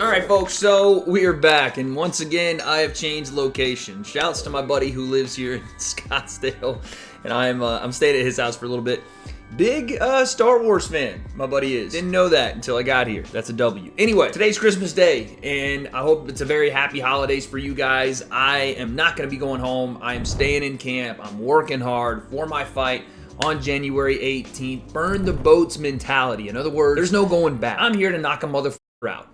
Alright folks, so we are back, and once again I have changed location. Shouts to my buddy who lives here in Scottsdale, and I'm staying at his house for a little bit. Big Star Wars fan, my buddy is. Didn't know that until I got here. That's a W. Anyway, today's Christmas Day, and I hope it's a very happy holidays for you guys. I am not going to be going home. I am staying in camp. I'm working hard for my fight on January 18th. Burn the boats mentality. In other words, there's no going back. I'm here to knock a motherfucker out.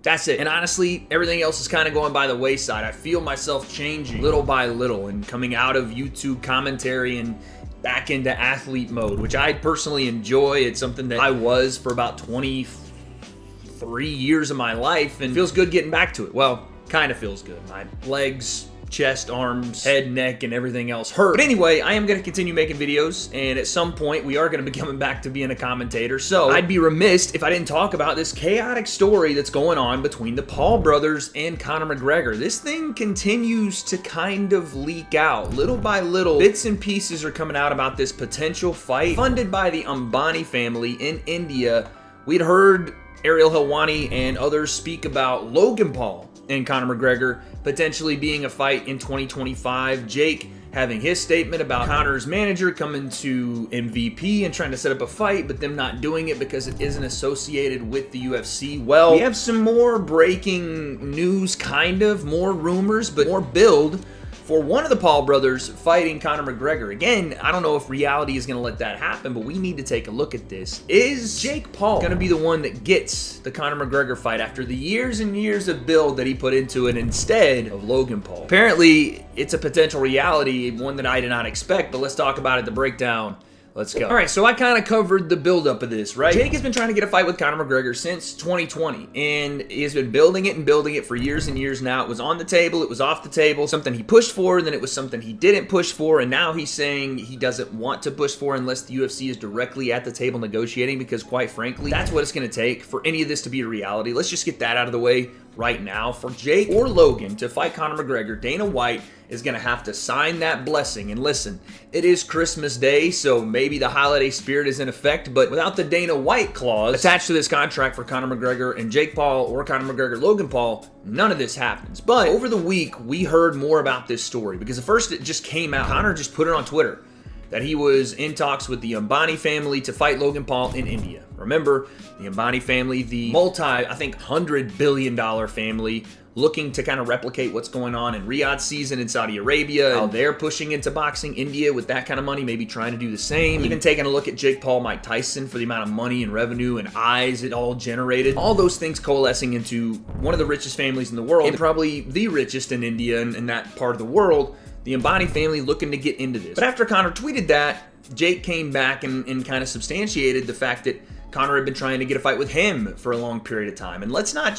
That's it. And honestly, everything else is kind of going by the wayside. I feel myself changing little by little and coming out of YouTube commentary and back into athlete mode, which I personally enjoy. It's something that I was for about 23 years of my life, and feels good getting back to it. Well, kind of feels good. My legs, chest, arms, head, neck, and everything else hurt. But anyway, I am going to continue making videos, and at some point, we are going to be coming back to being a commentator. So I'd be remiss if I didn't talk about this chaotic story that's going on between the Paul brothers and Conor McGregor. This thing continues to kind of leak out. Little by little, bits and pieces are coming out about this potential fight funded by the Ambani family in India. We'd heard Ariel Helwani and others speak about Logan Paul and Conor McGregor potentially being a fight in 2025. Jake having his statement about Conor's manager coming to MVP and trying to set up a fight, but them not doing it because it isn't associated with the UFC. Well, we have some more breaking news, kind of, more rumors, but more build for one of the Paul brothers fighting Conor McGregor. Again, I don't know if reality is going to let that happen, but we need to take a look at this. Is Jake Paul going to be the one that gets the Conor McGregor fight after the years and years of build that he put into it instead of Logan Paul? Apparently, it's a potential reality, one that I did not expect, but let's talk about it, the breakdown. Let's go. All right, so I kind of covered the buildup of this, right? Jake has been trying to get a fight with Conor McGregor since 2020, and he's been building it for years and years now. It was on the table, it was off the table, something he pushed for, and then it was something he didn't push for, and now he's saying he doesn't want to push for unless the UFC is directly at the table negotiating, because quite frankly, that's what it's going to take for any of this to be a reality. Let's just get that out of the way right now. For Jake or Logan to fight Conor McGregor, Dana White is going to have to sign that blessing. And listen, it is Christmas Day, so maybe the holiday spirit is in effect, but without the Dana White clause attached to this contract for Conor McGregor and Jake Paul, or Conor McGregor, Logan Paul, none of this happens. But over the week, we heard more about this story, because at first it just came out. Conor just put it on Twitter that he was in talks with the Ambani family to fight Logan Paul in India. Remember, the Ambani family, the $100 billion family, looking to kind of replicate what's going on in Riyadh season in Saudi Arabia, how they're pushing into boxing. India, with that kind of money, maybe trying to do the same. Even taking a look at Jake Paul, Mike Tyson, for the amount of money and revenue and eyes it all generated. All those things coalescing into one of the richest families in the world, and probably the richest in India and in that part of the world. The Ambani family looking to get into this. But after Conor tweeted that, Jake came back and kind of substantiated the fact that Conor had been trying to get a fight with him for a long period of time. And let's not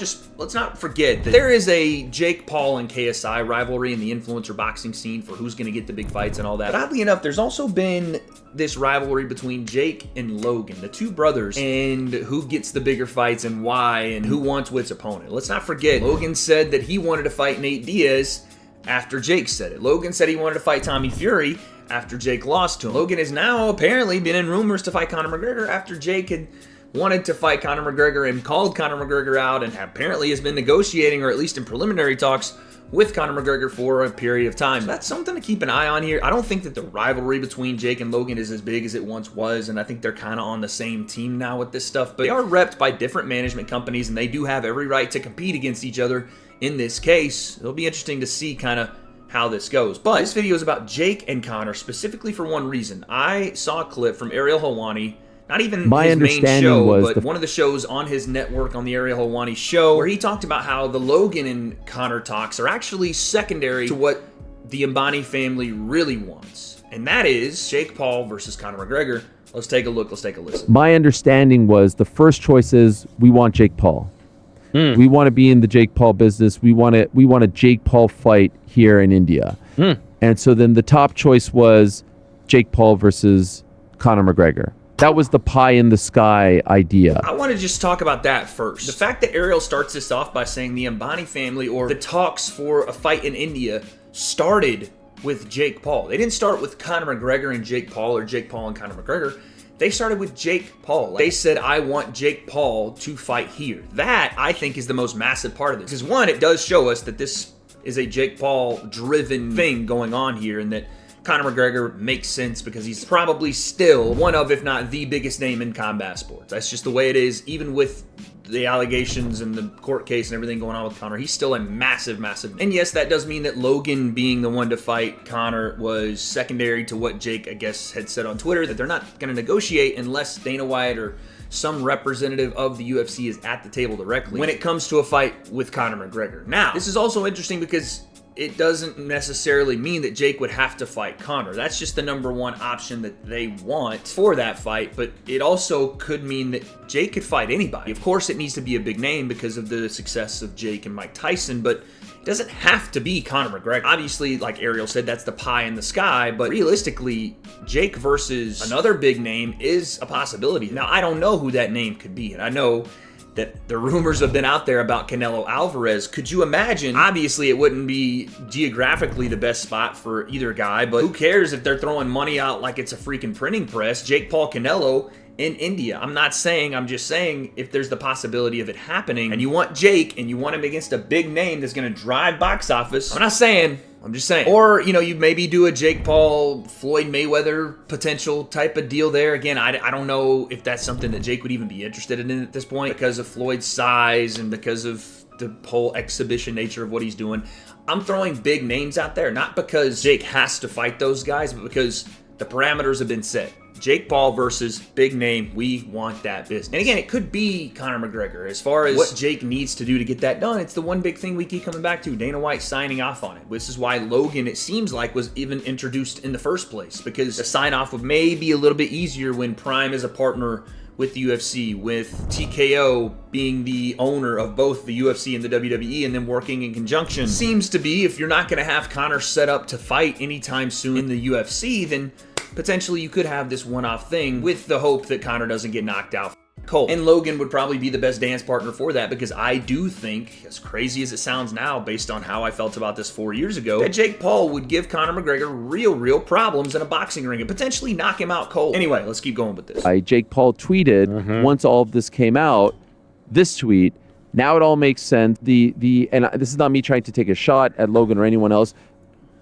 forget that there is a Jake Paul and KSI rivalry in the influencer boxing scene for who's going to get the big fights and all that. But oddly enough, there's also been this rivalry between Jake and Logan, the two brothers, and who gets the bigger fights and why, and who wants which opponent. Let's not forget, Logan said that he wanted to fight Nate Diaz after Jake said it. Logan said he wanted to fight Tommy Fury after Jake lost to him. Logan has now apparently been in rumors to fight Conor McGregor after Jake had wanted to fight Conor McGregor and called Conor McGregor out, and apparently has been negotiating, or at least in preliminary talks, with Conor McGregor for a period of time. So that's something to keep an eye on here. I don't think that the rivalry between Jake and Logan is as big as it once was, and I think they're kind of on the same team now with this stuff, but they are repped by different management companies, and they do have every right to compete against each other in this case. It'll be interesting to see kind of how this goes. But this video is about Jake and Conor specifically for one reason. I saw a clip from Ariel Helwani, not even his main show, but one of the shows on his network, on the Ariel Helwani show, where he talked about how the Logan and Conor talks are actually secondary to what the Ambani family really wants. And that is Jake Paul versus Conor McGregor. Let's take a look. Let's take a listen. My understanding was the first choice is we want Jake Paul. We want to be in the Jake Paul business. We want a Jake Paul fight here in India. And so then the top choice was Jake Paul versus Conor McGregor. That was the pie in the sky idea. I want to just talk about that first. The fact that Ariel starts this off by saying the Ambani family, or the talks for a fight in India, started with Jake Paul. They didn't start with Conor McGregor and Jake Paul, or Jake Paul and Conor McGregor. They started with Jake Paul. They said, I want Jake Paul to fight here. That, I think, is the most massive part of this. Because one, it does show us that this is a Jake Paul-driven thing going on here, and that Conor McGregor makes sense because he's probably still one of, if not the biggest name in combat sports. That's just the way it is, even with the allegations and the court case and everything going on with Conor. He's still a massive, massive. And yes, that does mean that Logan being the one to fight Conor was secondary to what Jake, I guess, had said on Twitter, that they're not going to negotiate unless Dana White or some representative of the UFC is at the table directly when it comes to a fight with Conor McGregor. Now, this is also interesting because it doesn't necessarily mean that Jake would have to fight Conor. That's just the number one option that they want for that fight, but it also could mean that Jake could fight anybody. Of course, it needs to be a big name because of the success of Jake and Mike Tyson, but it doesn't have to be Conor McGregor. Obviously, like Ariel said, that's the pie in the sky, but realistically, Jake versus another big name is a possibility. Now, I don't know who that name could be, and I know that the rumors have been out there about Canelo Alvarez. Could you imagine? Obviously, it wouldn't be geographically the best spot for either guy, but who cares if they're throwing money out like it's a freaking printing press? Jake Paul Canelo in India. I'm just saying if there's the possibility of it happening and you want Jake and you want him against a big name that's going to drive box office, I'm just saying. Or, you maybe do a Jake Paul, Floyd Mayweather potential type of deal there. Again, I don't know if that's something that Jake would even be interested in at this point because of Floyd's size and because of the whole exhibition nature of what he's doing. I'm throwing big names out there, not because Jake has to fight those guys, but because the parameters have been set. Jake Paul versus big name. We want that business. And again, it could be Conor McGregor. As far as what Jake needs to do to get that done, it's the one big thing we keep coming back to. Dana White signing off on it. This is why Logan, it seems like, was even introduced in the first place, because the sign-off would maybe a little bit easier when Prime is a partner with the UFC, with TKO being the owner of both the UFC and the WWE and them working in conjunction. Seems to be, if you're not going to have Conor set up to fight anytime soon in the UFC, then potentially you could have this one-off thing with the hope that Conor doesn't get knocked out. Cole. And Logan would probably be the best dance partner for that, because I do think, as crazy as it sounds now based on how I felt about this 4 years ago, that Jake Paul would give Conor McGregor real problems in a boxing ring and potentially knock him out cold. Anyway, let's keep going with this. Jake Paul tweeted, once all of this came out, this tweet, now it all makes sense. And this is not me trying to take a shot at Logan or anyone else.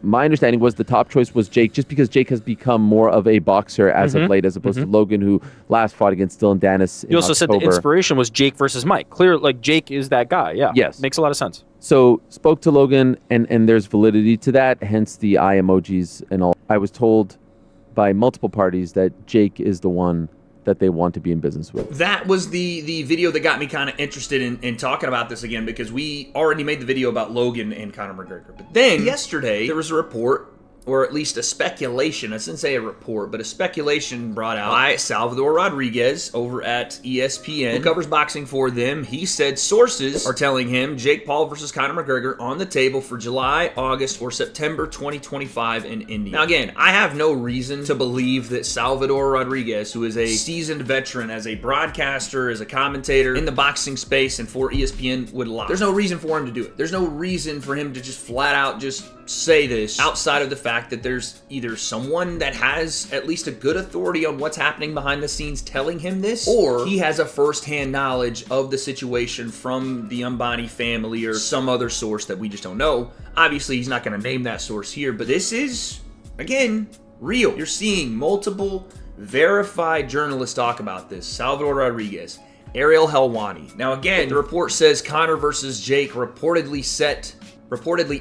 My understanding was the top choice was Jake, just because Jake has become more of a boxer as of late, as opposed to Logan, who last fought against Dylan Dennis in You also October. said the inspiration was Jake versus Mike. Clear, like Jake is that guy. Yeah. Yes. Makes a lot of sense. So spoke to Logan, and there's validity to that, hence the eye emojis and all. I was told by multiple parties that Jake is the one that they want to be in business with. That was the video that got me kind of interested in talking about this again, because we already made the video about Logan and Conor McGregor. But then yesterday, there was a report, or at least a speculation, I shouldn't say a report, but a speculation brought out by Salvador Rodriguez over at ESPN, who covers boxing for them. He said sources are telling him Jake Paul versus Conor McGregor on the table for July, August, or September 2025 in India. Now again, I have no reason to believe that Salvador Rodriguez, who is a seasoned veteran as a broadcaster, as a commentator in the boxing space and for ESPN, would lie. There's no reason for him to do it. There's no reason for him to just flat out just say this outside of the fact that there's either someone that has at least a good authority on what's happening behind the scenes telling him this, or he has a first-hand knowledge of the situation from the Ambani family or some other source that we just don't know. Obviously, he's not going to name that source here, but this is, again, real. You're seeing multiple verified journalists talk about this. Salvador Rodriguez, Ariel Helwani. Now again, the report says Conor versus Jake reportedly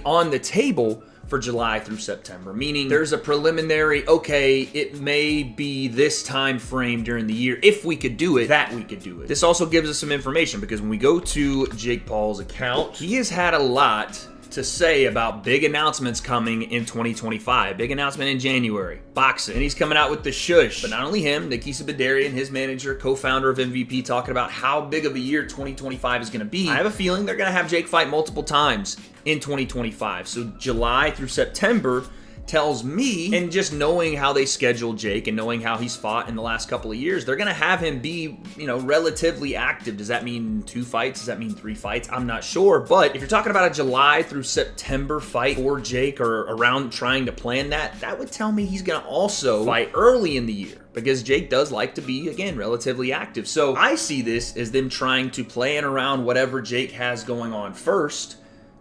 on the table for July through September, meaning there's a preliminary, okay, it may be this time frame during the year. If we could do it, that we could do it. This also gives us some information, because when we go to Jake Paul's account, he has had a lot to say about big announcements coming in 2025. Big announcement in January, boxing. And he's coming out with the shush. But not only him, Nikisa Badarian, his manager, co-founder of MVP, talking about how big of a year 2025 is going to be. I have a feeling they're going to have Jake fight multiple times in 2025. So July through September tells me, and just knowing how they schedule Jake and knowing how he's fought in the last couple of years, they're going to have him be, relatively active. Does that mean 2 fights? Does that mean 3 fights? I'm not sure. But if you're talking about a July through September fight for Jake, or around trying to plan that would tell me he's going to also fight early in the year. because Jake does like to be, again, relatively active. So I see this as them trying to plan around whatever Jake has going on first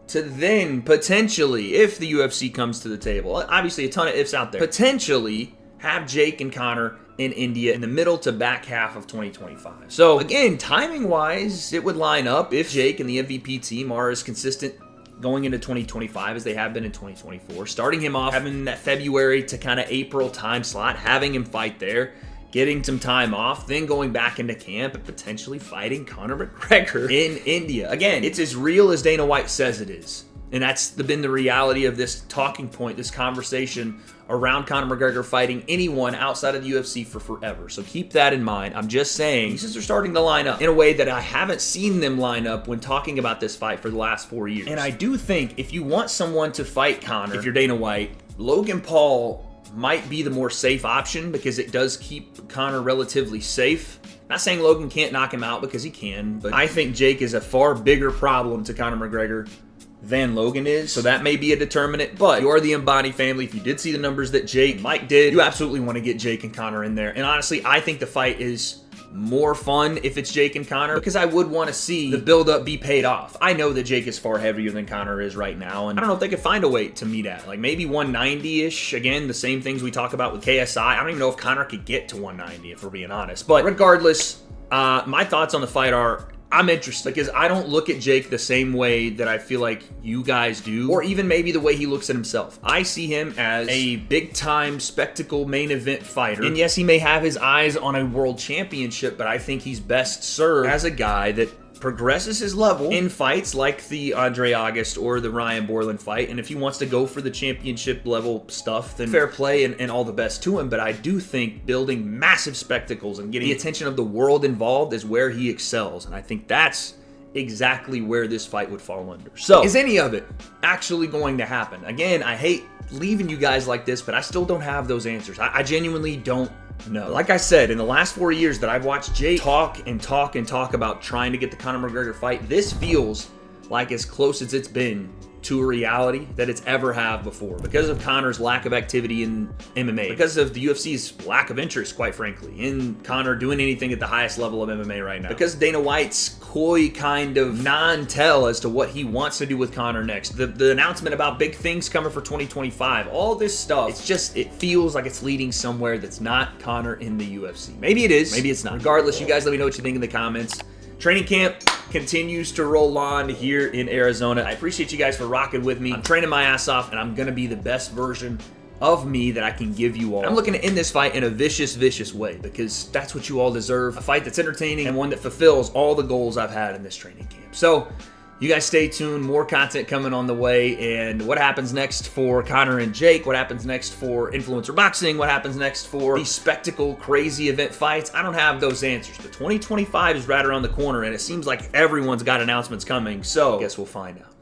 to then potentially, if the UFC comes to the table, obviously a ton of ifs out there, potentially have Jake and Conor in India in the middle to back half of 2025. So again, timing-wise, it would line up if Jake and the MVP team are as consistent going into 2025 as they have been in 2024, starting him off, having that February to kind of April time slot, having him fight there, getting some time off, then going back into camp and potentially fighting Conor McGregor in India. Again, it's as real as Dana White says it is. And that's been the reality of this talking point, this conversation around Conor McGregor fighting anyone outside of the UFC for forever. So keep that in mind. I'm just saying, pieces are starting to line up in a way that I haven't seen them line up when talking about this fight for the last 4 years. And I do think if you want someone to fight Conor, if you're Dana White, Logan Paul might be the more safe option because it does keep Conor relatively safe. Not saying Logan can't knock him out, because he can, but I think Jake is a far bigger problem to Conor McGregor than Logan is, so that may be a determinant. But you are the Embody family. If you did see the numbers that Jake and Mike did, you absolutely want to get Jake and Conor in there. And honestly, I think the fight is more fun if it's Jake and Conor, because I would want to see the build-up be paid off. I know that Jake is far heavier than Conor is right now, and I don't know if they could find a weight to meet at, like maybe 190-ish. Again, the same things we talk about with KSI. I don't even know if Conor could get to 190, if we're being honest. But regardless, my thoughts on the fight are, I'm interested because I don't look at Jake the same way that I feel like you guys do, or even maybe the way he looks at himself. I see him as a big-time spectacle main event fighter. And yes, he may have his eyes on a world championship, but I think he's best served as a guy that progresses his level in fights like the Andre August or the Ryan Borland fight. And if he wants to go for the championship level stuff, then fair play and all the best to him. But I do think building massive spectacles and getting the attention of the world involved is where he excels. And I think that's exactly where this fight would fall under. So, is any of it actually going to happen? Again, I hate leaving you guys like this, but I still don't have those answers. I genuinely don't know. Like I said, in the last 4 years that I've watched Jake talk about trying to get the Conor McGregor fight, this feels like as close as it's been to a reality that it's ever have before, because of Conor's lack of activity in MMA, because of the UFC's lack of interest, quite frankly, in Conor doing anything at the highest level of MMA right now, because Dana White's coy kind of non-tell as to what he wants to do with Conor next, the announcement about big things coming for 2025, all this stuff, it feels like it's leading somewhere that's not Conor in the UFC. Maybe it is, maybe it's not. Regardless, you guys let me know what you think in the comments. Training camp continues to roll on here in Arizona. I appreciate you guys for rocking with me. I'm training my ass off, and I'm going to be the best version of me that I can give you all. I'm looking to end this fight in a vicious, vicious way, because that's what you all deserve. A fight that's entertaining and one that fulfills all the goals I've had in this training camp. So, you guys stay tuned. More content coming on the way. And what happens next for Conor and Jake? What happens next for influencer boxing? What happens next for these spectacle, crazy event fights? I don't have those answers. But 2025 is right around the corner, and it seems like everyone's got announcements coming. So I guess we'll find out.